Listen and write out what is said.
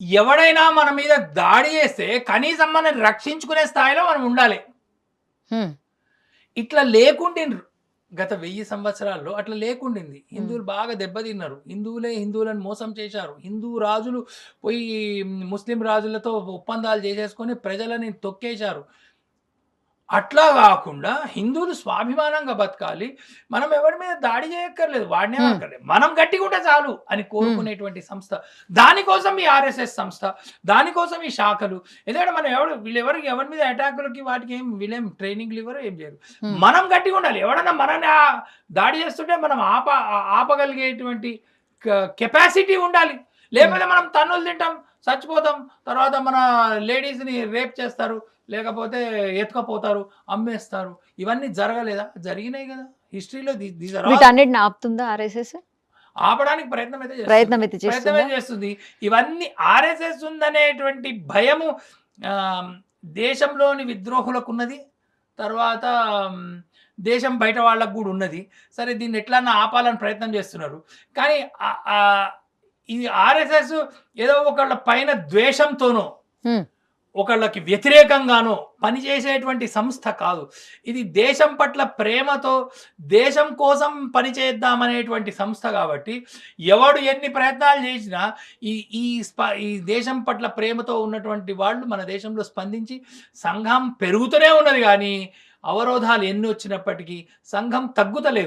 ఎవడైనా మన మీద దాడి చేస్తే కనీసం మనల్ని రక్షించుకునే స్థాయిలో మనం ఉండాలి. హ్మ్. ఇట్లా లేకుండిండ్రు. గత 1000 సంవత్సరాల్లో అట్లా లేకుండింది. హ్మ్. హిందువులు బాగా దెబ్బతిన్నారు. హిందువులే హిందువులను మోసం చేశారు. హిందూ రాజులు పోయి ముస్లిం రాజులతో ఒప్పందాలు చేసేసుకొని ప్రజలని తొక్కేశారు. అట్లా గాకుండా హిందువులు స్వాభిమానంగా బతకాలి. మనం ఎవరి మీద దాడి చేయక్కర్లేదు. హ్మ్. వాడినేమనక్కర్లేదు. మనం గట్టిగుంటే చాలు అని హ్మ్. కోరుకునేటువంటి సంస్థ. దానికోసం ఈ ఆర్ఎస్ఎస్ సంస్థ. దానికోసం ఈ శాఖలు. ఎందుకంటే మనం ఎవరి మీద అటాకులకి వాటికి వీళ్ళేం ట్రైనింగ్‌లు ఇవ్వరు, ఏం చేయరు. హ్మ్. మనం గట్టిగుండాలి. ఎవడన్నా మనల్ని దాడి చేస్తుంటే మనం ఆపగలిగేటువంటి కెపాసిటీ ఉండాలి. హ్మ్. లేకపోతే మనం తన్నులు తింటాం, చచ్చిపోతాం. తర్వాత మన లేడీస్‌ని రేప్ చేస్తారు. లేకపోతే ఎత్తుకపోతారు, అమ్మేస్తారు. ఇవన్నీ జరగలేదా? జరిగినాయి గదా! హిస్టరీలో దీస్ ఆర్ ఆల్ వీటన్నిటిని ఆపుతుందా ఆర్ఎస్ఎస్? ఆపడానికి ప్రయత్నం అయితే చేస్తుంది. ప్రయత్నం అయితే ప్రయత్నమే చేస్తుందా? చేస్తుంది. ఇవన్నీ ఆర్ఎస్ఎస్ ఉందనేటువంటి భయము ఆహ్, దేశంలోని విద్రోహులకున్నది. తర్వాత హ్మ్, దేశం బయట వాళ్ళకి గూడా ఉన్నది. సరే దీన్ని ఎట్లన్నా ఆపాలని ప్రయత్నం చేస్తున్నారు. కానీ ఈ ఆర్ఎస్ఎస్ ఏదో ఒకళ్ళ పైన ద్వేషంతోనో హ్మ్. ఒకళ్ళకి వ్యతిరేకంగానో పనిచేసేటువంటి సంస్థ కాదు. ఇది దేశం పట్ల ప్రేమతో, దేశం కోసం పనిచేద్దామనేటువంటి సంస్థ గాబట్టి, ఎవడు ఎన్ని ప్రయత్నాలు జేసినా ఈ ఈ ఈ దేశం పట్ల ప్రేమతో ఉన్నటువంటి వాళ్ళు మన దేశంలో స్పందించి సంఘం పెరుగుతూనే ఉన్నది గానీ, అవరోధాలు ఎన్నొచ్చినప్పటికీ సంఘం తగ్గుతలేదు.